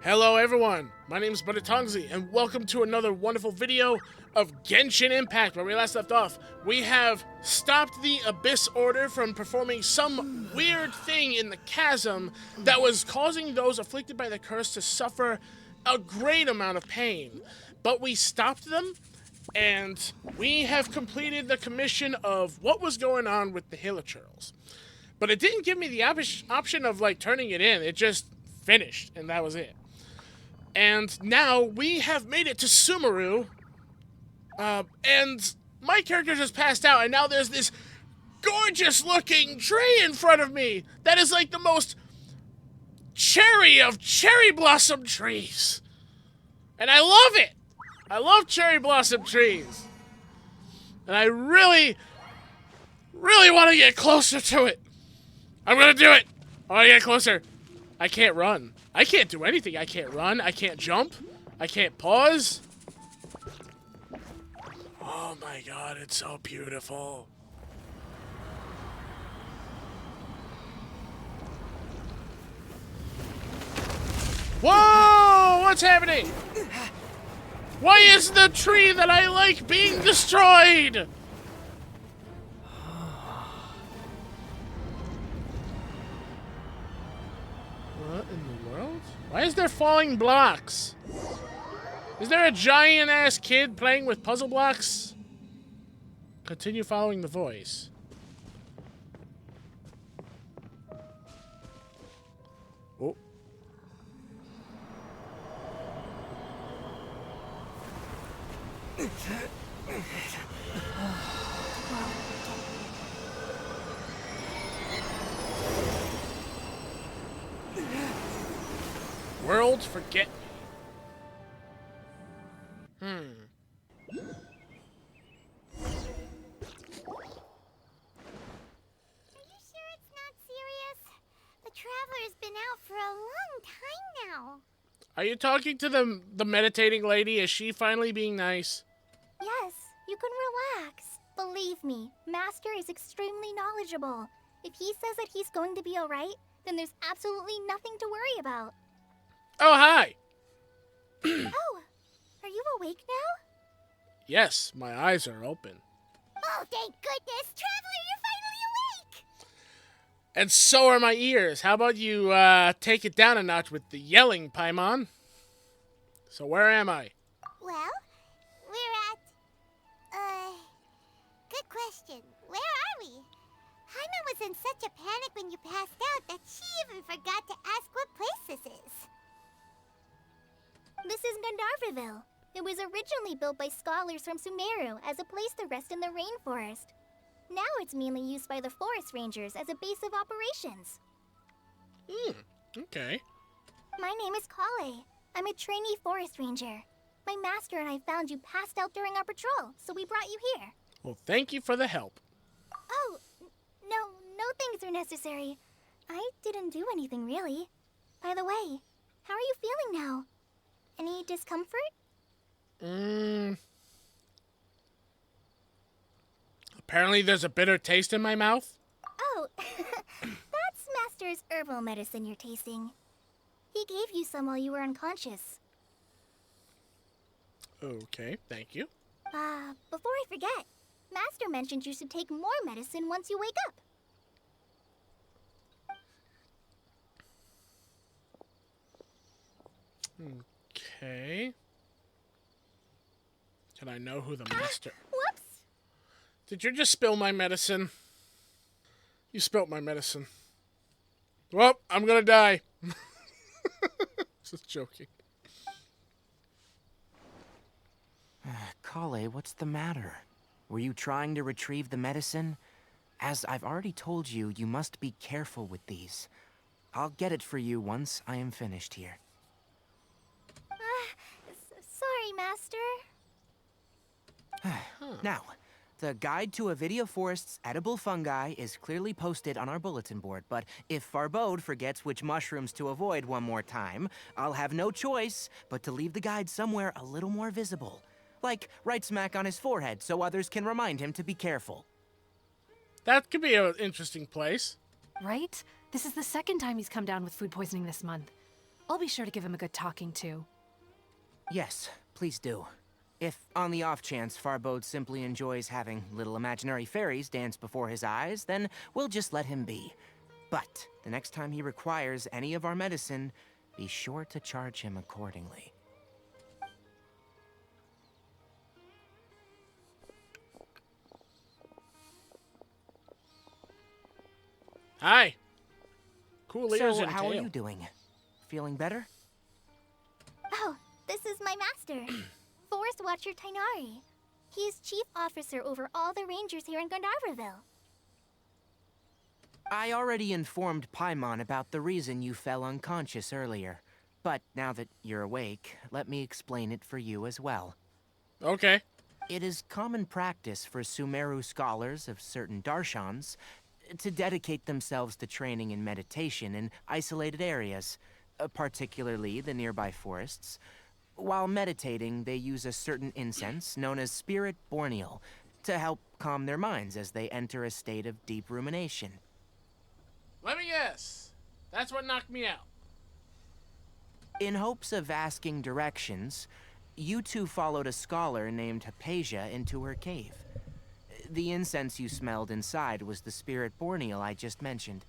Hello everyone, my name is Tongsly, and welcome to another wonderful video of Genshin Impact. Where we last left off, we have stopped the Abyss Order from performing some weird thing in the chasm that was causing those afflicted by the curse to suffer a great amount of pain. But we stopped them, and we have completed the commission of what was going on with the Hilichurls. But it didn't give me the option of like turning it in, it just finished, and that was it. And now we have made it to Sumeru, and my character just passed out, and now there's this gorgeous-looking tree in front of me that is like the most cherry of cherry blossom trees. And I love it. I love cherry blossom trees. And I really, really want to get closer to it. I'm going to do it. I want to get closer. I can't run. I can't do anything. I can't run. I can't jump. I can't pause. Oh my god, it's so beautiful. Whoa! What's happening? Why is the tree that I like being destroyed? What in the world? Why is there falling blocks? Is there a giant-ass kid playing with puzzle blocks? Continue following the voice. Oh. World, forget me. Are you sure it's not serious? The Traveler's been out for a long time now. Are you talking to the meditating lady? Is she finally being nice? Yes, you can relax. Believe me, Master is extremely knowledgeable. If he says that he's going to be alright, then there's absolutely nothing to worry about. Oh, hi! Oh, are you awake now? Yes, my eyes are open. Oh, thank goodness! Traveler, you're finally awake! And so are my ears. How about you take it down a notch with the yelling, Paimon? So where am I? Well, we're at... good question. Where are we? Hyman was in such a panic when you passed out that she even forgot to ask what place this is. This is Gandharva Ville. It was originally built by scholars from Sumeru as a place to rest in the rainforest. Now it's mainly used by the forest rangers as a base of operations. Okay. My name is Kale. I'm a trainee forest ranger. My master and I found you passed out during our patrol, so we brought you here. Well, thank you for the help. Oh, no thanks are necessary. I didn't do anything really. By the way, how are you feeling now? Any discomfort? Apparently there's a bitter taste in my mouth. Oh, that's Master's herbal medicine you're tasting. He gave you some while you were unconscious. Okay, thank you. Before I forget, Master mentioned you should take more medicine once you wake up. Okay. Can I know who the master... Whoops! Did you just spill my medicine? You spilt my medicine. Well, I'm gonna die. Just joking. Kale, what's the matter? Were you trying to retrieve the medicine? As I've already told you, you must be careful with these. I'll get it for you once I am finished here. Sorry, Master. Now, the guide to Avidia Forest's edible fungi is clearly posted on our bulletin board, but if Farbode forgets which mushrooms to avoid one more time, I'll have no choice but to leave the guide somewhere a little more visible. Like right smack on his forehead so others can remind him to be careful. That could be an interesting place. Right? This is the second time he's come down with food poisoning this month. I'll be sure to give him a good talking to. Yes, please do. If, on the off chance, Farbode simply enjoys having little imaginary fairies dance before his eyes, then we'll just let him be. But the next time he requires any of our medicine, be sure to charge him accordingly. Hi. Cool ears So, and how tail. are you doing? Feeling better? Oh, this is my master, Forest Watcher Tainari. He is chief officer over all the rangers here in Gandharva Ville. I already informed Paimon about the reason you fell unconscious earlier. But now that you're awake, let me explain it for you as well. Okay. It is common practice for Sumeru scholars of certain darshans to dedicate themselves to training in meditation in isolated areas, particularly the nearby forests. While meditating, they use a certain incense known as Spirit Borneal to help calm their minds as they enter a state of deep rumination. Let me guess. That's what knocked me out. In hopes of asking directions, you two followed a scholar named Hypatia into her cave. The incense you smelled inside was the Spirit Borneal I just mentioned.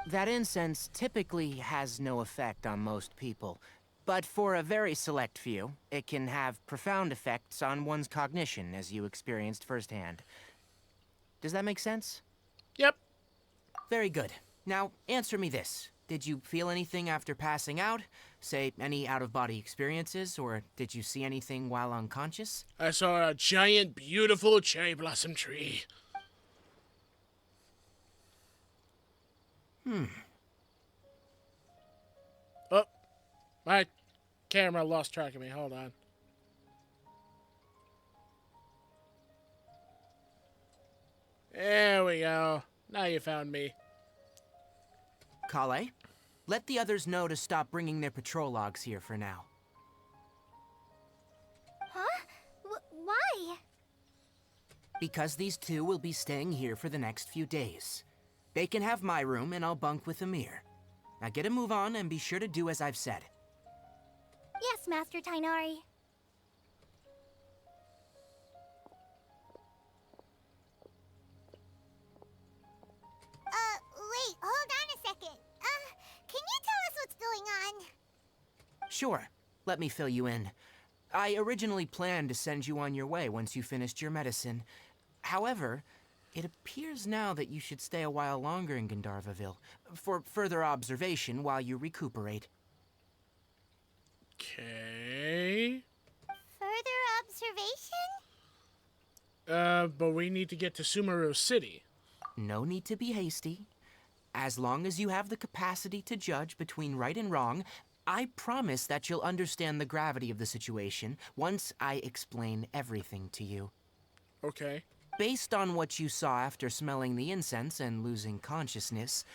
That incense typically has no effect on most people, but for a very select few, it can have profound effects on one's cognition, as you experienced firsthand. Does that make sense? Yep. Very good. Now, answer me this. Did you feel anything after passing out? Say, any out-of-body experiences, or did you see anything while unconscious? I saw a giant, beautiful cherry blossom tree. Oh, my camera lost track of me. Hold on. There we go. Now you found me. Kale, let the others know to stop bringing their patrol logs here for now. Huh? Why? Because these two will be staying here for the next few days. They can have my room and I'll bunk with Amir. Now get a move on and be sure to do as I've said. Yes, Master Tainari. Wait, hold on a second. Can you tell us what's going on? Sure, let me fill you in. I originally planned to send you on your way once you finished your medicine. However, it appears now that you should stay a while longer in Gandharva Ville for further observation while you recuperate. Okay. Further observation? But we need to get to Sumeru City. No need to be hasty. As long as you have the capacity to judge between right and wrong, I promise that you'll understand the gravity of the situation once I explain everything to you. Okay. Based on what you saw after smelling the incense and losing consciousness,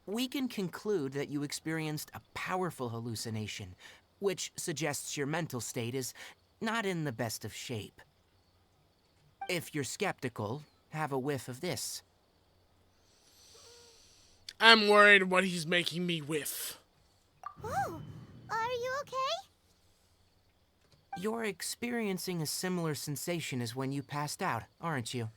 we can conclude that you experienced a powerful hallucination, which suggests your mental state is not in the best of shape. If you're skeptical, have a whiff of this. I'm worried what he's making me whiff. Oh, are you okay? You're experiencing a similar sensation as when you passed out, aren't you?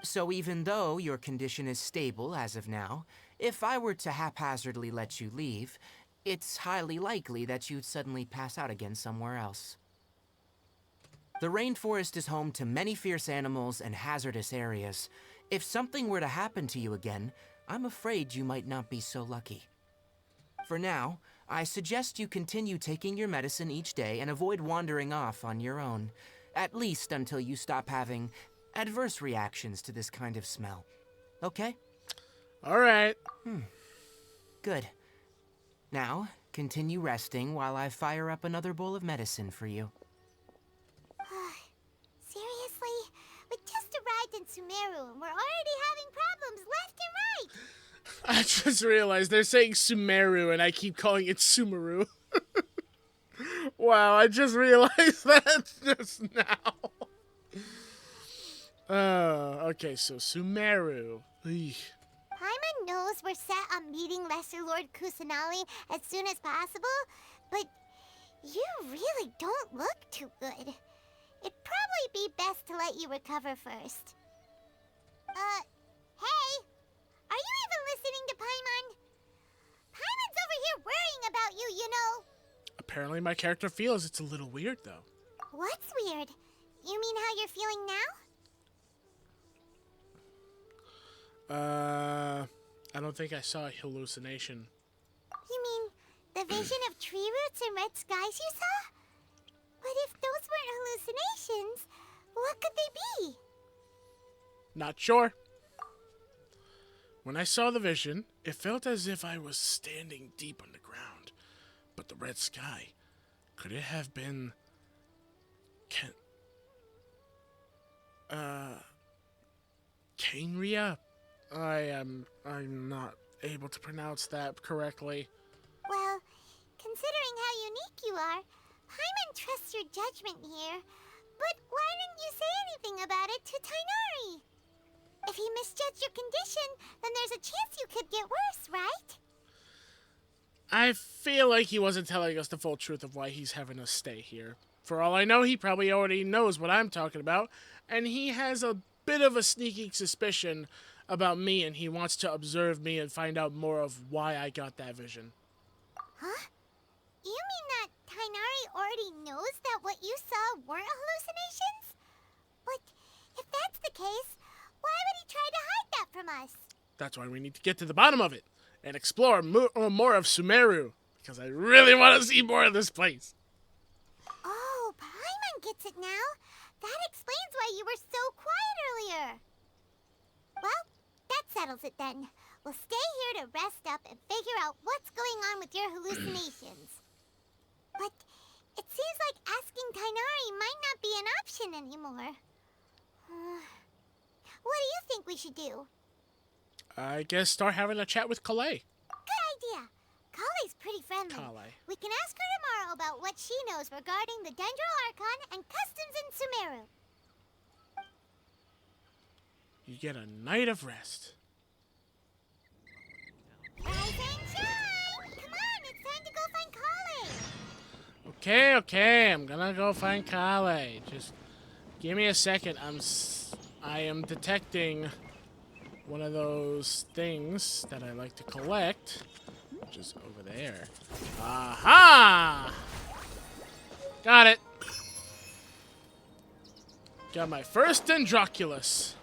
So even though your condition is stable as of now, if I were to haphazardly let you leave, it's highly likely that you'd suddenly pass out again somewhere else. The rainforest is home to many fierce animals and hazardous areas. If something were to happen to you again, I'm afraid you might not be so lucky. For now, I suggest you continue taking your medicine each day and avoid wandering off on your own, at least until you stop having adverse reactions to this kind of smell. Okay? All right. Good. Now, continue resting while I fire up another bowl of medicine for you. Seriously? We just arrived in Sumeru and we're already having problems left and right. I just realized they're saying Sumeru and I keep calling it Sumeru. Wow, I just realized that just now. Okay, so Sumeru. Eesh. Paimon knows we're set on meeting Lesser Lord Kusanali as soon as possible, but you really don't look too good. It'd probably be best to let you recover first. Hey! Are you even listening to Paimon? Paimon's over here worrying about you, you know. Apparently my character feels it's a little weird, though. What's weird? You mean how you're feeling now? I don't think I saw a hallucination. You mean the vision of tree roots and red skies you saw? But if those weren't hallucinations, what could they be? Not sure. When I saw the vision, it felt as if I was standing deep underground. But the red sky, could it have been... Cainria? I'm not able to pronounce that correctly. Well, considering how unique you are, Paimon trusts your judgment here. But why didn't you say anything about it to Tainari? If he misjudged your condition, then there's a chance you could get worse, right? I feel like he wasn't telling us the full truth of why he's having us stay here. For all I know, he probably already knows what I'm talking about, and he has a bit of a sneaking suspicion about me, and he wants to observe me and find out more of why I got that vision. Huh? You mean that Tainari already knows that what you saw weren't hallucinations? But if that's the case, why would he try to hide that from us? That's why we need to get to the bottom of it and explore more of Sumeru, because I really want to see more of this place. Oh, Paimon gets it now. That explains why you were so quiet earlier. Well, that settles it then. We'll stay here to rest up and figure out what's going on with your hallucinations. But it seems like asking Tainari might not be an option anymore. What do you think we should do? I guess start having a chat with Kalei. Good idea. Kale's pretty friendly. Kalei. We can ask her tomorrow about what she knows regarding the Dendro Archon and customs in Sumeru. You get a night of rest. Rise and shine! Come on, it's time to go find Kale! Okay, I'm gonna go find Kalei. Just give me a second. I am detecting one of those things that I like to collect, which is over there. Aha! Got it. Got my first Dendroculus.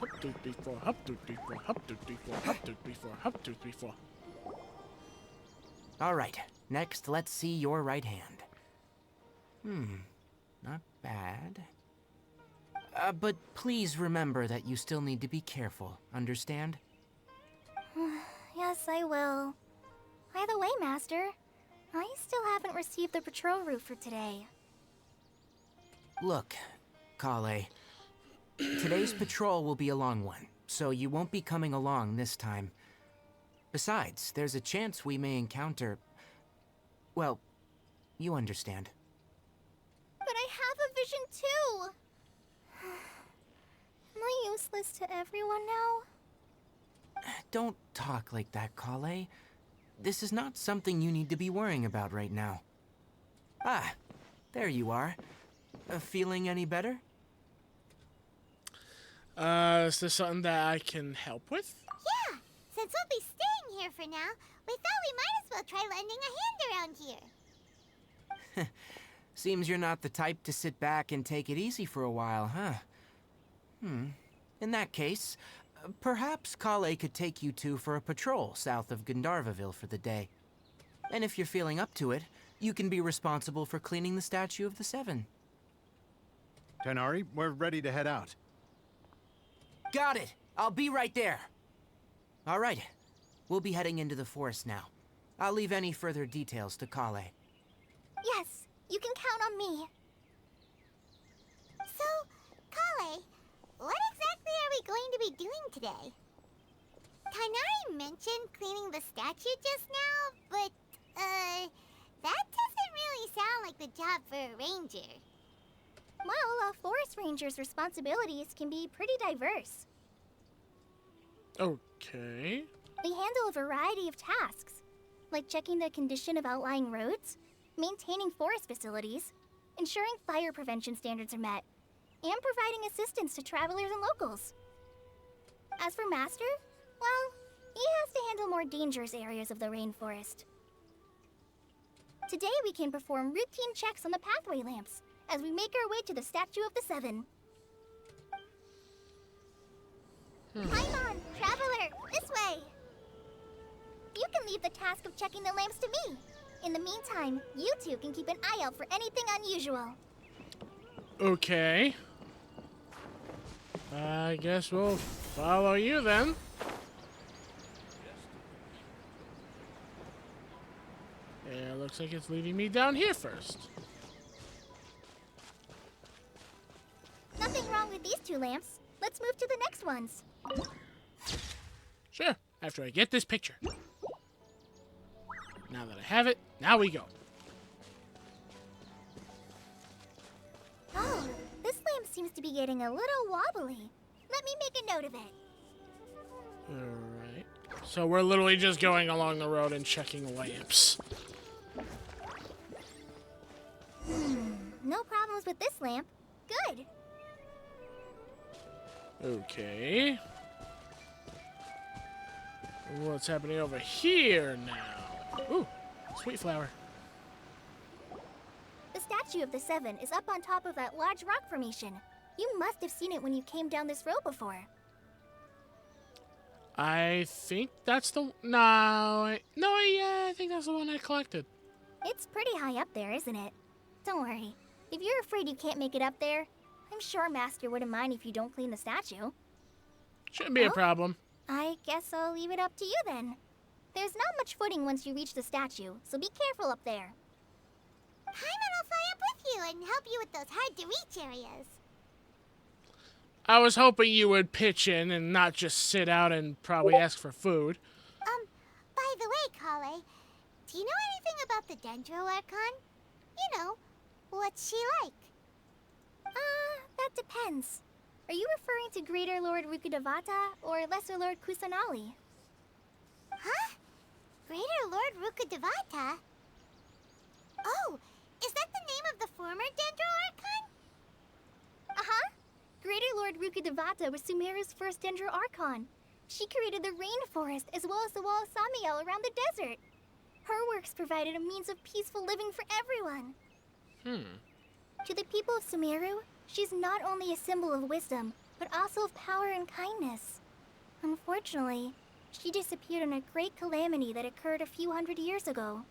Hop, 2, 3, 4, hop, 2, 3, 4, hop, 2, 3, 4, hop, 2, 3, 4, hop, 2, 3, 4. All right, next let's see your right hand. Not bad. But please remember that you still need to be careful, understand? Yes, I will. By the way, Master, I still haven't received the patrol route for today. Look, Kale, today's patrol will be a long one, so you won't be coming along this time. Besides, there's a chance we may encounter... well, you understand. But I have a vision too! Am I useless to everyone now? Don't talk like that, Kale. This is not something you need to be worrying about right now. Ah, there you are. Feeling any better? Is there something that I can help with? Yeah, since we'll be staying here for now, we thought we might as well try lending a hand around here. Seems you're not the type to sit back and take it easy for a while, huh? In that case, perhaps Kale could take you two for a patrol south of Gandharva Ville for the day. And if you're feeling up to it, you can be responsible for cleaning the Statue of the Seven. Tainari, we're ready to head out. Got it! I'll be right there! All right, we'll be heading into the forest now. I'll leave any further details to Kale. Yes, you can count on me. So, Kale, what exactly are we going to be doing today? Tainari mentioned cleaning the statue just now, but, that doesn't really sound like the job for a ranger. Well, a forest ranger's responsibilities can be pretty diverse. Okay. They handle a variety of tasks, like checking the condition of outlying roads, maintaining forest facilities, ensuring fire prevention standards are met, and providing assistance to travelers and locals. As for Master, well, he has to handle more dangerous areas of the rainforest. Today we can perform routine checks on the pathway lamps as we make our way to the Statue of the Seven. Paimon, traveler, this way! You can leave the task of checking the lamps to me. In the meantime, you two can keep an eye out for anything unusual. Okay. I guess we'll follow you then. Yeah, looks like it's leading me down here first. Nothing wrong with these two lamps. Let's move to the next ones. Sure, after I get this picture. Now that I have it, now we go. Oh, this lamp seems to be getting a little wobbly. Let me make a note of it. Alright. So we're literally just going along the road and checking lamps. No problems with this lamp. Good. Okay. What's happening over here now? Ooh, sweet flower. The Statue of the Seven is up on top of that large rock formation. You must have seen it when you came down this road before. I think that's the... yeah, I think that's the one I collected. It's pretty high up there, isn't it? Don't worry. If you're afraid you can't make it up there, I'm sure Master wouldn't mind if you don't clean the statue. Shouldn't be a Oh. problem. I guess I'll leave it up to you then. There's not much footing once you reach the statue, so be careful up there. Paimon will fly up with you and help you with those hard-to-reach areas. I was hoping you would pitch in and not just sit out and probably ask for food. By the way, Kale, do you know anything about the Dendro Archon? You know, what's she like? That depends. Are you referring to Greater Lord Rukkhadevata or Lesser Lord Kusanali? Huh? Greater Lord Rukkhadevata? Oh, is that the name of the former Dendro Archon? Uh-huh. Greater Lord Rukkhadevata was Sumeru's first Dendro Archon. She created the rainforest as well as the wall of Samiel around the desert. Her works provided a means of peaceful living for everyone. To the people of Sumeru, she's not only a symbol of wisdom, but also of power and kindness. Unfortunately, she disappeared in a great calamity that occurred a few hundred years ago.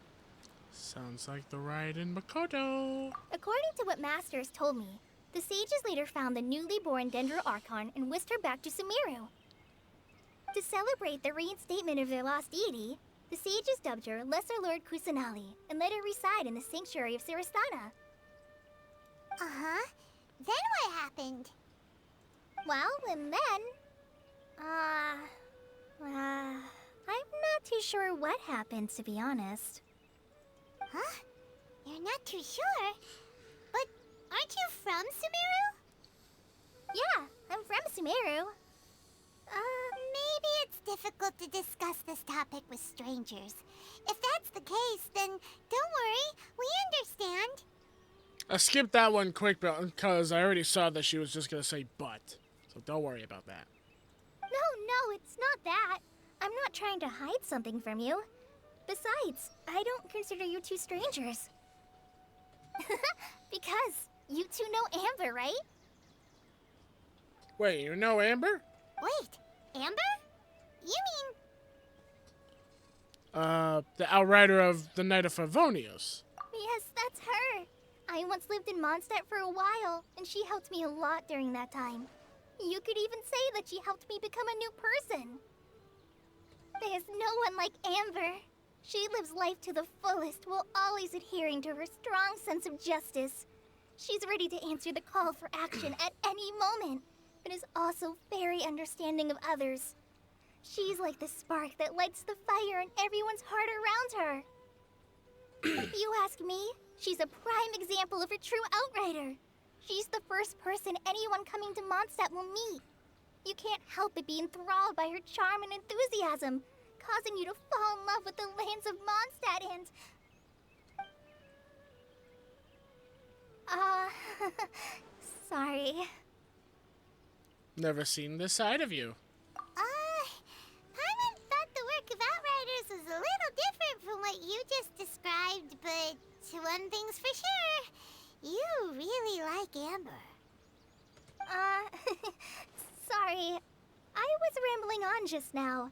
Sounds like the ride in Makoto. According to what Masters told me, the sages later found the newly born Dendro Archon and whisked her back to Sumeru. To celebrate the reinstatement of their lost deity, the sages dubbed her Lesser Lord Kusanali and let her reside in the sanctuary of Sarastana. Uh-huh. Then what happened? Well, and then... I'm not too sure what happened, to be honest. Huh? You're not too sure? But aren't you from Sumeru? Yeah, I'm from Sumeru. Maybe it's difficult to discuss this topic with strangers. If that's the case, then don't worry, we understand. I skipped that one quick because I already saw that she was just going to say but. So don't worry about that. No, it's not that. I'm not trying to hide something from you. Besides, I don't consider you two strangers. Because you two know Amber, right? Wait, you know Amber? Wait, Amber? You mean... The outrider of the Knight of Favonius. Yes, that's her. I once lived in Mondstadt for a while, and she helped me a lot during that time. You could even say that she helped me become a new person. There's no one like Amber. She lives life to the fullest while always adhering to her strong sense of justice. She's ready to answer the call for action at any moment, but is also very understanding of others. She's like the spark that lights the fire in everyone's heart around her. If you ask me, she's a prime example of a true outrider. She's the first person anyone coming to Mondstadt will meet. You can't help but be enthralled by her charm and enthusiasm, causing you to fall in love with the lands of Mondstadt and... sorry. Never seen this side of you. Paimon thought the work of Outriders was a little different from what you just described, but one thing's for sure, you really like Amber. Sorry. I was rambling on just now.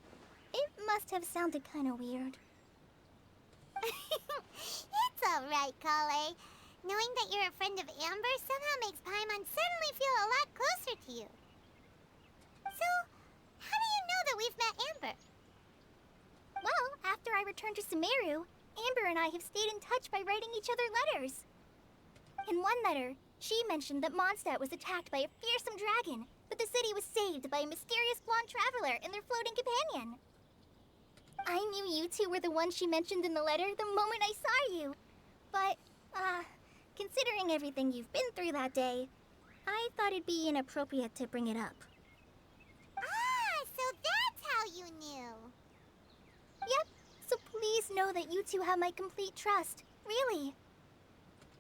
It must have sounded kind of weird. It's alright, Kale. Knowing that you're a friend of Amber somehow makes Paimon suddenly feel a lot closer to you. So, how do you know that we've met Amber? Well, after I returned to Sumeru, Amber and I have stayed in touch by writing each other letters. In one letter, she mentioned that Mondstadt was attacked by a fearsome dragon, but the city was saved by a mysterious blonde traveler and their floating companion. I knew you two were the ones she mentioned in the letter the moment I saw you. But, considering everything you've been through that day, I thought it'd be inappropriate to bring it up. Ah, so that's how you knew. Yep, so please know that you two have my complete trust, really.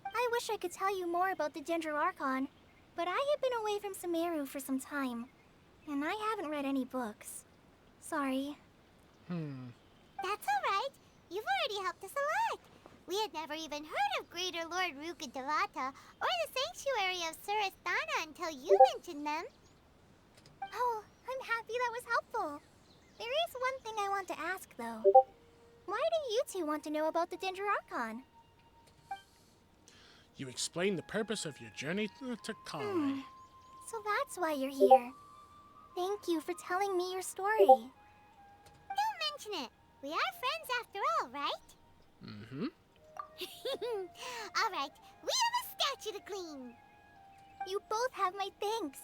I wish I could tell you more about the Dendroarchon, but I have been away from Sumeru for some time, and I haven't read any books. Sorry. That's alright. You've already helped us a lot. We had never even heard of Greater Lord Rukkhadevata or the Sanctuary of Surasthana until you mentioned them. Oh, I'm happy that was helpful. There is one thing I want to ask, though. Why do you two want to know about the Dendroarchon? You explained the purpose of your journey to Kale. So that's why you're here. Thank you for telling me your story. Don't mention it. We are friends after all, right? Mm-hmm. Alright, we have a statue to clean. You both have my thanks.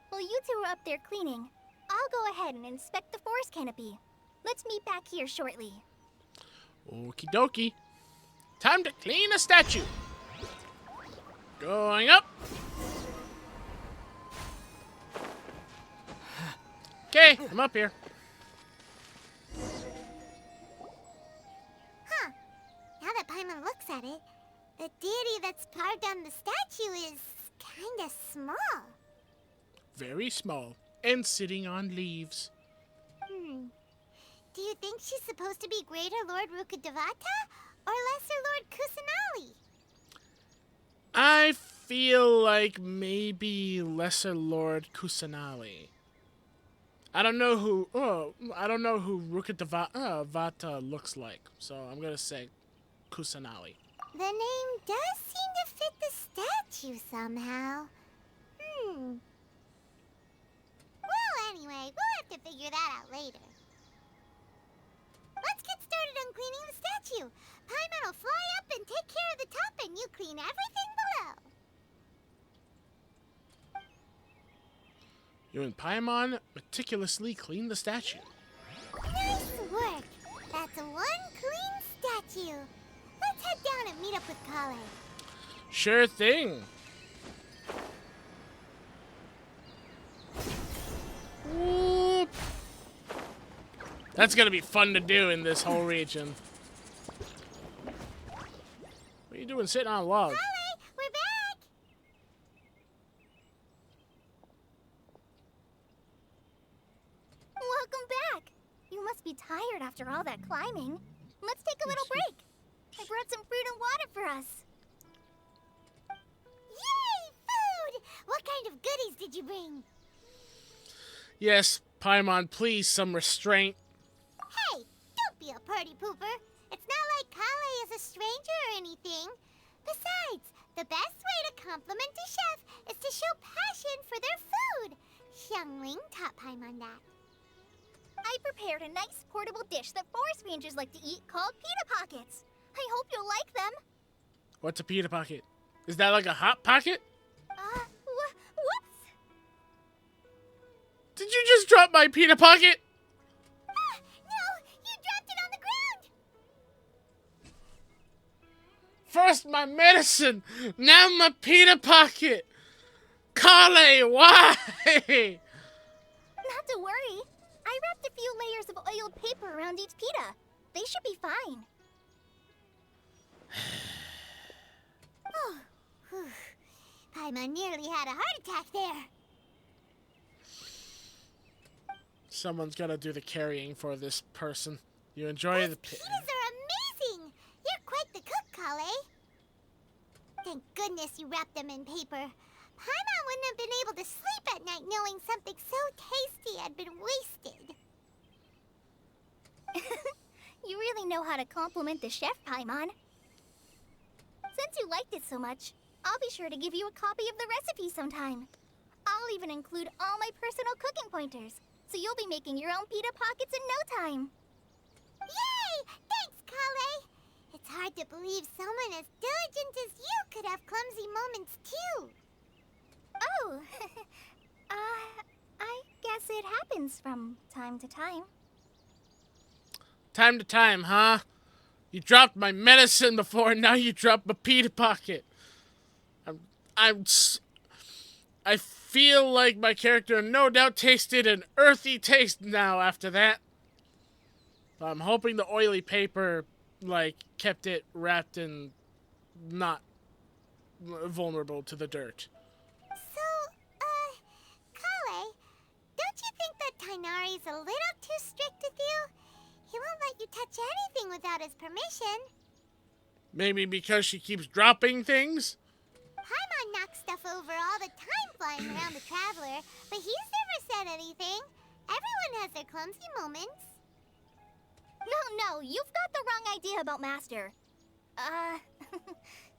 While you two are up there cleaning, I'll go ahead and inspect the forest canopy. Let's meet back here shortly. Okie dokie. Time to clean a statue. Going up. Okay, I'm up here. Huh. Now that Paimon looks at it, the deity that's carved on the statue is kinda small. Very small and sitting on leaves. Do you think she's supposed to be Greater Lord Rukkhadevata or Lesser Lord Kusanali? I feel like maybe Lesser Lord Kusanali. I don't know who Rukkhadevata looks like, so I'm gonna say Kusanali. The name does seem to fit the statue somehow. Well, anyway, we'll have to figure that out later. Let's get started on cleaning the statue. Paimon will fly up and take care of the top, and you clean everything below. You and Paimon meticulously clean the statue. Nice work. That's one clean statue. Let's head down and meet up with Kale. Sure thing. Whoop. That's gonna be fun to do in this whole region. What are you doing sitting on a log? Kale, we're back. Welcome back. You must be tired after all that climbing. Let's take a little break. I brought some fruit and water for us. Yay, food! What kind of goodies did you bring? Yes, Paimon, please, some restraint. Hey, don't be a party pooper. It's not like Kale is a stranger or anything. Besides, the best way to compliment a chef is to show passion for their food. Xiangling taught Paimon that. I prepared a nice portable dish that forest rangers like to eat called pita pockets. I hope you'll like them. What's a pita pocket? Is that like a hot pocket? Whoops. Did you just drop my pita pocket? No, you dropped it on the ground. First my medicine, now my pita pocket. Kale, why? Not to worry. I wrapped a few layers of oiled paper around each pita. They should be fine. Oh, whew. Paimon nearly had a heart attack there. Someone's gotta do the carrying for this person. You enjoy the These pitas are amazing! You're quite the cook, Kale. Thank goodness you wrapped them in paper. Paimon wouldn't have been able to sleep at night knowing something so tasty had been wasted. You really know how to compliment the chef, Paimon. Since you liked it so much, I'll be sure to give you a copy of the recipe sometime. I'll even include all my personal cooking pointers, so you'll be making your own pita pockets in no time. Yay! Thanks, Kale. It's hard to believe someone as diligent as you could have clumsy moments too. Oh, I guess it happens from time to time. Time to time, huh? You dropped my medicine before, and now you dropped my pita pocket. I feel like my character no doubt tasted an earthy taste now after that. I'm hoping the oily paper, like, kept it wrapped and not vulnerable to the dirt. So, Kale, don't you think that Tainari's a little too strict with you? He won't let you touch anything without his permission. Maybe because she keeps dropping things? Paimon knocks stuff over all the time flying around the Traveler, but he's never said anything. Everyone has their clumsy moments. No, you've got the wrong idea about Master.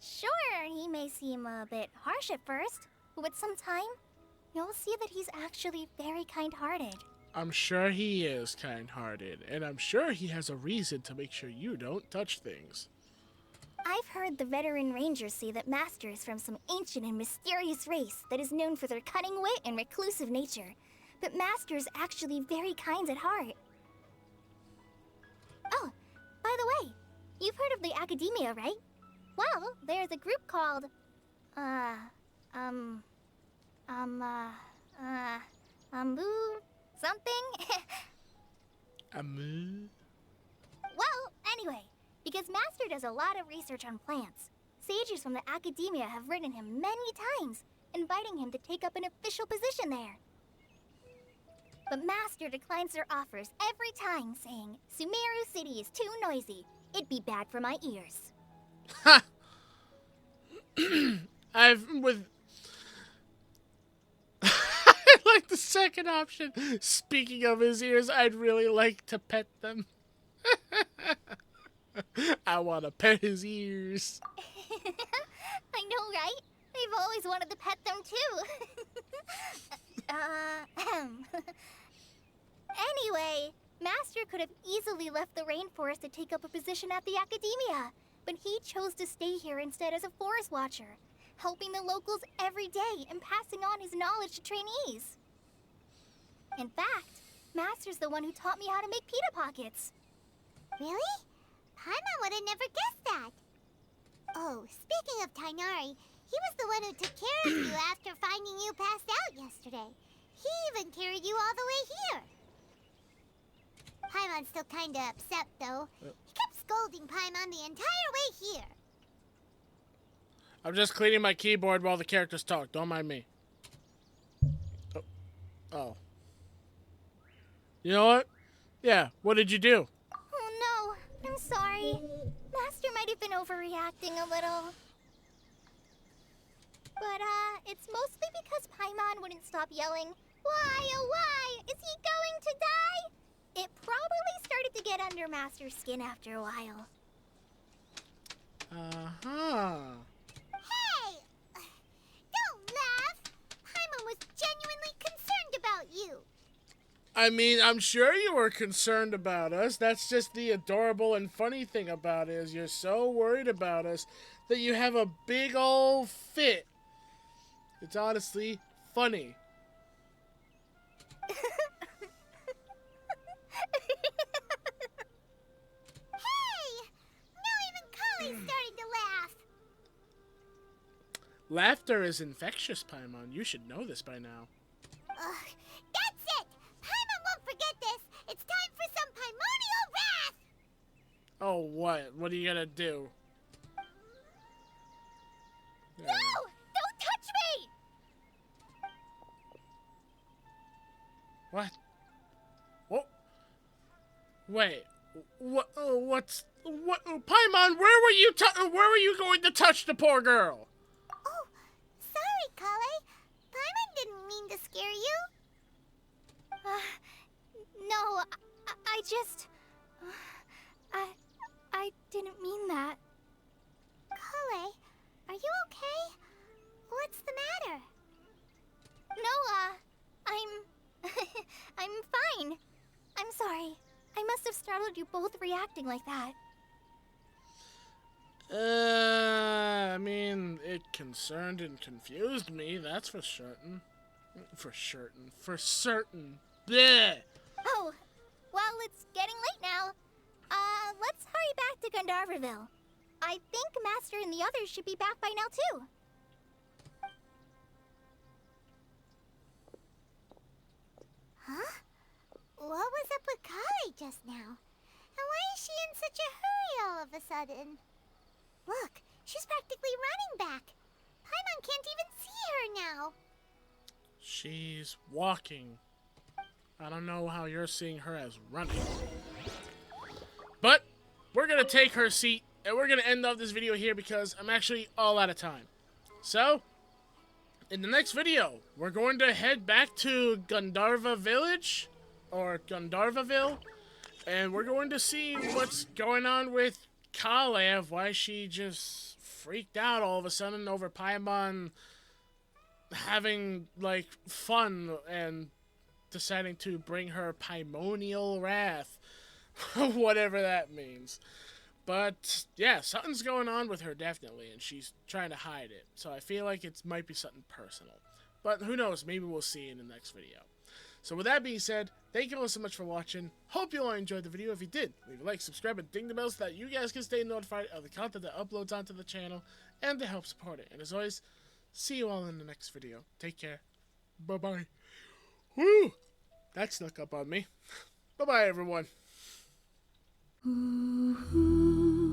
Sure, he may seem a bit harsh at first, but with some time, you'll see that he's actually very kind-hearted. I'm sure he is kind-hearted, and I'm sure he has a reason to make sure you don't touch things. I've heard the veteran rangers say that Master is from some ancient and mysterious race that is known for their cunning wit and reclusive nature. But Master is actually very kind at heart. Oh, by the way, you've heard of the Academia, right? Well, there's a group called, something? Well, anyway, because Master does a lot of research on plants, sages from the Academia have written him many times, inviting him to take up an official position there. But Master declines their offers every time, saying, Sumeru City is too noisy. It'd be bad for my ears. Ha! I like the second option. Speaking of his ears, I'd really like to pet them. I want to pet his ears. I know, right? I've always wanted to pet them too. Anyway, Master could have easily left the rainforest to take up a position at the Academia, but he chose to stay here instead as a forest watcher, helping the locals every day and passing on his knowledge to trainees. In fact, Master's the one who taught me how to make pita pockets. Really? Paimon would have never guessed that. Oh, speaking of Tainari, he was the one who took care of you after finding you passed out yesterday. He even carried you all the way here. Paimon's still kinda upset, though. He kept scolding Paimon the entire way here. I'm just cleaning my keyboard while the characters talk. Don't mind me. Oh. You know what? Yeah, what did you do? Oh no, I'm sorry. Master might have been overreacting a little. But, it's mostly because Paimon wouldn't stop yelling, Why, oh why, is he going to die? It probably started to get under Master's skin after a while. Uh-huh. Hey! Don't laugh! Paimon was genuinely concerned about you. I mean, I'm sure you were concerned about us. That's just the adorable and funny thing about it, is you're so worried about us that you have a big old fit. It's honestly funny. Hey! Now even Kale's starting to laugh. Laughter is infectious, Paimon. You should know this by now. Ugh, that's it! Paimon won't forget this! It's time for some primordial wrath! Oh, what? What are you gonna do? No! Don't touch me! What? What? Wait. What? What's? What? Paimon, where were you going to touch the poor girl? Oh, sorry, Kale. Paimon didn't mean to scare you. No, I just... I didn't mean that. Kale, are you okay? What's the matter? No, I'm fine. I'm sorry. I must have startled you both reacting like that. I mean, it concerned and confused me, that's for certain. For certain. Bleh! Oh, well, it's getting late now. Let's hurry back to Gandharva Ville. I think Master and the others should be back by now, too. Huh? What was up with Kale just now? And why is she in such a hurry all of a sudden? Look, she's practically running back. Paimon can't even see her now. She's walking. I don't know how you're seeing her as running. But we're gonna take her seat and we're gonna end off this video here because I'm actually all out of time. So, in the next video, we're going to head back to Gandharva Village, or Gandharva Ville, and we're going to see what's going on with Kalev, why she just freaked out all of a sudden over Paimon having, like, fun and deciding to bring her Paimonial wrath, whatever that means. But, yeah, something's going on with her, definitely, and she's trying to hide it. So I feel like it might be something personal. But who knows, maybe we'll see in the next video. So with that being said, thank you all so much for watching. Hope you all enjoyed the video. If you did, leave a like, subscribe, and ding the bell so that you guys can stay notified of the content that uploads onto the channel and to help support it. And as always, see you all in the next video. Take care. Bye-bye. Woo! That snuck up on me. Bye-bye, everyone. Ooh.